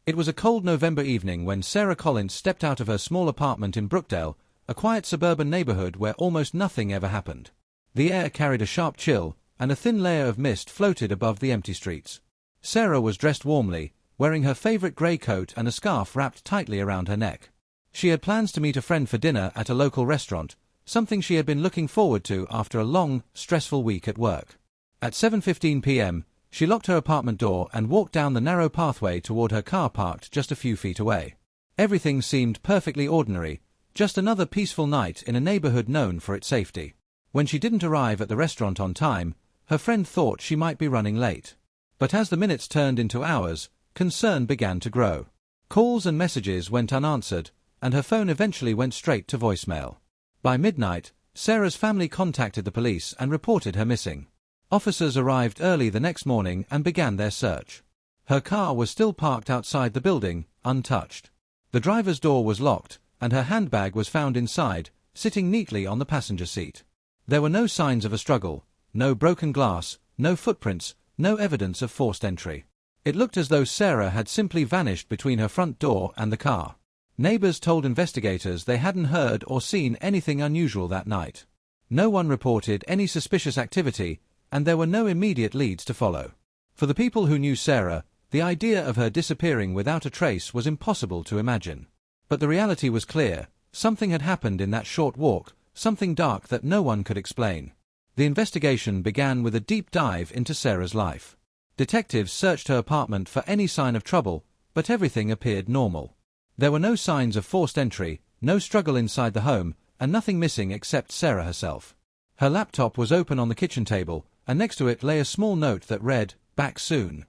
It was a cold November evening when Sarah Collins stepped out of her small apartment in Brookdale, a quiet suburban neighborhood where almost nothing ever happened. The air carried a sharp chill, and a thin layer of mist floated above the empty streets. Sarah was dressed warmly, wearing her favorite grey coat and a scarf wrapped tightly around her neck. She had plans to meet a friend for dinner at a local restaurant, something she had been looking forward to after a long, stressful week at work. At 7:15 p.m., she locked her apartment door and walked down the narrow pathway toward her car parked just a few feet away. Everything seemed perfectly ordinary, just another peaceful night in a neighborhood known for its safety. When she didn't arrive at the restaurant on time, her friend thought she might be running late. But as the minutes turned into hours, concern began to grow. Calls and messages went unanswered, and her phone eventually went straight to voicemail. By midnight, Sarah's family contacted the police and reported her missing. Officers arrived early the next morning and began their search. Her car was still parked outside the building, untouched. The driver's door was locked, and her handbag was found inside, sitting neatly on the passenger seat. There were no signs of a struggle, no broken glass, no footprints, no evidence of forced entry. It looked as though Sarah had simply vanished between her front door and the car. Neighbors told investigators they hadn't heard or seen anything unusual that night. No one reported any suspicious activity, and there were no immediate leads to follow. For the people who knew Sarah, the idea of her disappearing without a trace was impossible to imagine. But the reality was clear: something had happened in that short walk, something dark that no one could explain. The investigation began with a deep dive into Sarah's life. Detectives searched her apartment for any sign of trouble, but everything appeared normal. There were no signs of forced entry, no struggle inside the home, and nothing missing except Sarah herself. Her laptop was open on the kitchen table, and next to it lay a small note that read, "Back soon."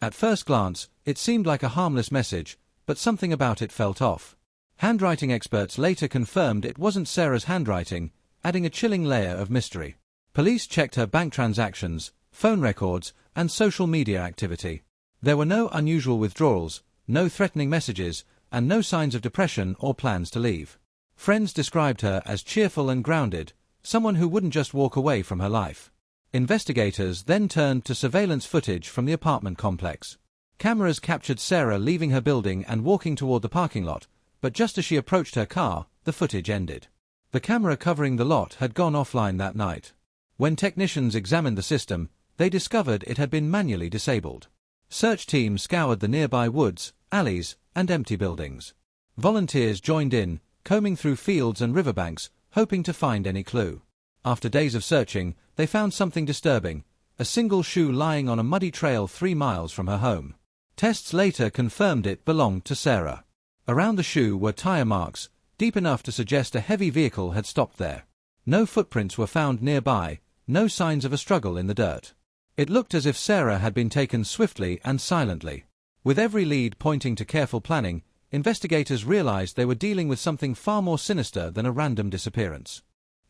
At first glance, it seemed like a harmless message, but something about it felt off. Handwriting experts later confirmed it wasn't Sarah's handwriting, adding a chilling layer of mystery. Police checked her bank transactions, phone records, and social media activity. There were no unusual withdrawals, no threatening messages, and no signs of depression or plans to leave. Friends described her as cheerful and grounded, someone who wouldn't just walk away from her life. Investigators then turned to surveillance footage from the apartment complex. Cameras captured Sarah leaving her building and walking toward the parking lot, but just as she approached her car, the footage ended. The camera covering the lot had gone offline that night. When technicians examined the system, they discovered it had been manually disabled. Search teams scoured the nearby woods, alleys, and empty buildings. Volunteers joined in, combing through fields and riverbanks, hoping to find any clue. After days of searching, they found something disturbing: a single shoe lying on a muddy trail 3 miles from her home. Tests later confirmed it belonged to Sarah. Around the shoe were tire marks, deep enough to suggest a heavy vehicle had stopped there. No footprints were found nearby, no signs of a struggle in the dirt. It looked as if Sarah had been taken swiftly and silently. With every lead pointing to careful planning, investigators realized they were dealing with something far more sinister than a random disappearance.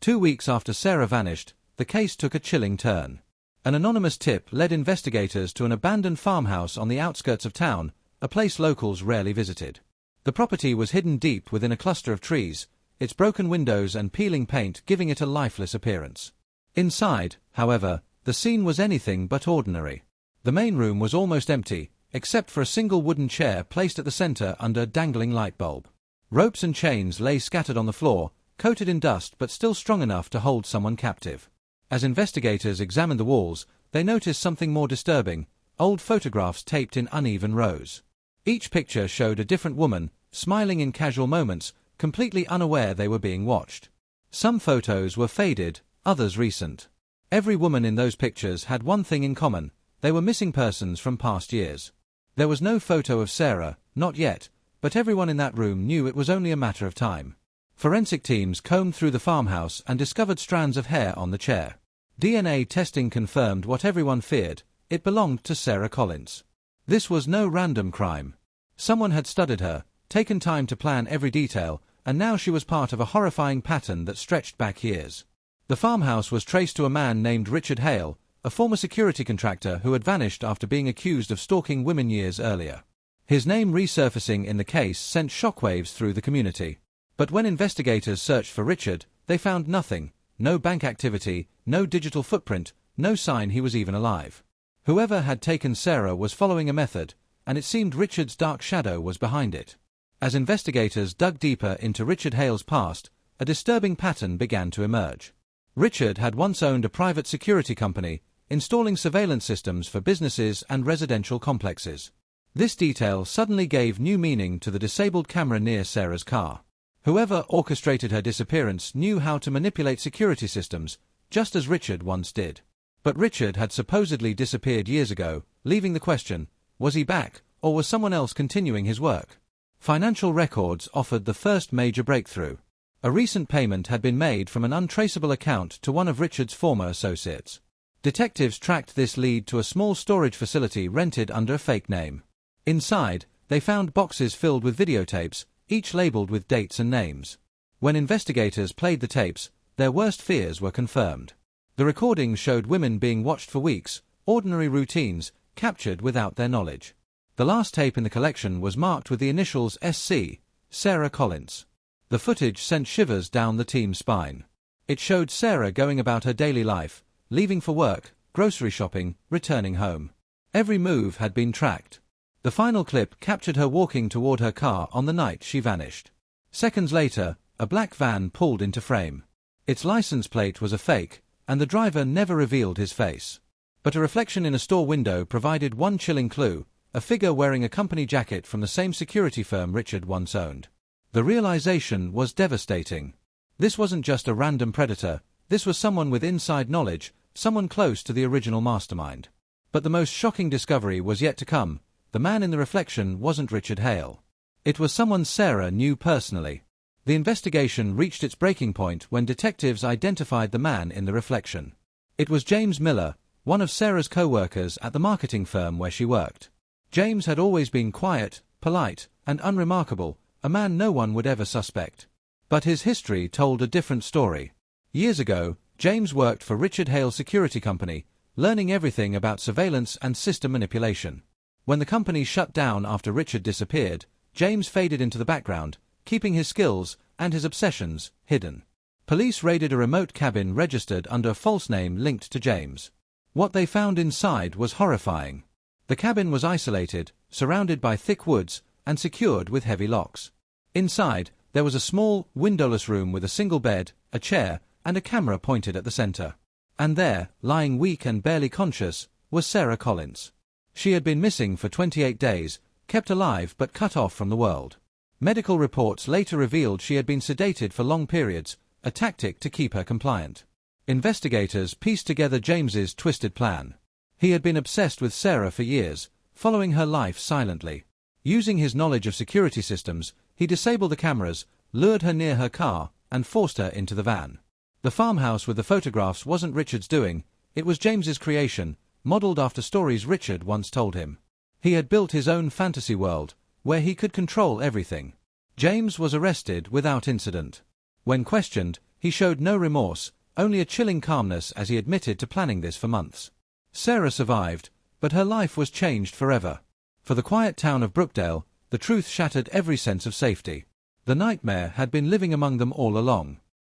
2 weeks after Sarah vanished, the case took a chilling turn. An anonymous tip led investigators to an abandoned farmhouse on the outskirts of town, a place locals rarely visited. The property was hidden deep within a cluster of trees, its broken windows and peeling paint giving it a lifeless appearance. Inside, however, the scene was anything but ordinary. The main room was almost empty, except for a single wooden chair placed at the center under a dangling light bulb. Ropes and chains lay scattered on the floor, coated in dust but still strong enough to hold someone captive. As investigators examined the walls, they noticed something more disturbing: old photographs taped in uneven rows. Each picture showed a different woman, smiling in casual moments, completely unaware they were being watched. Some photos were faded, others recent. Every woman in those pictures had one thing in common: they were missing persons from past years. There was no photo of Sarah, not yet, but everyone in that room knew it was only a matter of time. Forensic teams combed through the farmhouse and discovered strands of hair on the chair. DNA testing confirmed what everyone feared: it belonged to Sarah Collins. This was no random crime. Someone had studied her, taken time to plan every detail, and now she was part of a horrifying pattern that stretched back years. The farmhouse was traced to a man named Richard Hale, a former security contractor who had vanished after being accused of stalking women years earlier. His name resurfacing in the case sent shockwaves through the community. But when investigators searched for Richard, they found nothing: no bank activity, no digital footprint, no sign he was even alive. Whoever had taken Sarah was following a method, and it seemed Richard's dark shadow was behind it. As investigators dug deeper into Richard Hale's past, a disturbing pattern began to emerge. Richard had once owned a private security company, installing surveillance systems for businesses and residential complexes. This detail suddenly gave new meaning to the disabled camera near Sarah's car. Whoever orchestrated her disappearance knew how to manipulate security systems, just as Richard once did. But Richard had supposedly disappeared years ago, leaving the question, was he back, or was someone else continuing his work? Financial records offered the first major breakthrough. A recent payment had been made from an untraceable account to one of Richard's former associates. Detectives tracked this lead to a small storage facility rented under a fake name. Inside, they found boxes filled with videotapes, each labeled with dates and names. When investigators played the tapes, their worst fears were confirmed. The recordings showed women being watched for weeks, ordinary routines, captured without their knowledge. The last tape in the collection was marked with the initials SC, Sarah Collins. The footage sent shivers down the team's spine. It showed Sarah going about her daily life, leaving for work, grocery shopping, returning home. Every move had been tracked. The final clip captured her walking toward her car on the night she vanished. Seconds later, a black van pulled into frame. Its license plate was a fake, and the driver never revealed his face. But a reflection in a store window provided one chilling clue, a figure wearing a company jacket from the same security firm Richard once owned. The realization was devastating. This wasn't just a random predator, this was someone with inside knowledge, someone close to the original mastermind. But the most shocking discovery was yet to come. The man in the reflection wasn't Richard Hale. It was someone Sarah knew personally. The investigation reached its breaking point when detectives identified the man in the reflection. It was James Miller, one of Sarah's co-workers at the marketing firm where she worked. James had always been quiet, polite, and unremarkable, a man no one would ever suspect. But his history told a different story. Years ago, James worked for Richard Hale's security company, learning everything about surveillance and system manipulation. When the company shut down after Richard disappeared, James faded into the background, keeping his skills and his obsessions hidden. Police raided a remote cabin registered under a false name linked to James. What they found inside was horrifying. The cabin was isolated, surrounded by thick woods, and secured with heavy locks. Inside, there was a small, windowless room with a single bed, a chair, and a camera pointed at the center. And there, lying weak and barely conscious, was Sarah Collins. She had been missing for 28 days, kept alive but cut off from the world. Medical reports later revealed she had been sedated for long periods, a tactic to keep her compliant. Investigators pieced together James's twisted plan. He had been obsessed with Sarah for years, following her life silently. Using his knowledge of security systems, he disabled the cameras, lured her near her car, and forced her into the van. The farmhouse with the photographs wasn't Richard's doing, it was James's creation, modeled after stories Richard once told him. He had built his own fantasy world, where he could control everything. James was arrested without incident. When questioned, he showed no remorse, only a chilling calmness as he admitted to planning this for months. Sarah survived, but her life was changed forever. For the quiet town of Brookdale, the truth shattered every sense of safety. The nightmare had been living among them all along.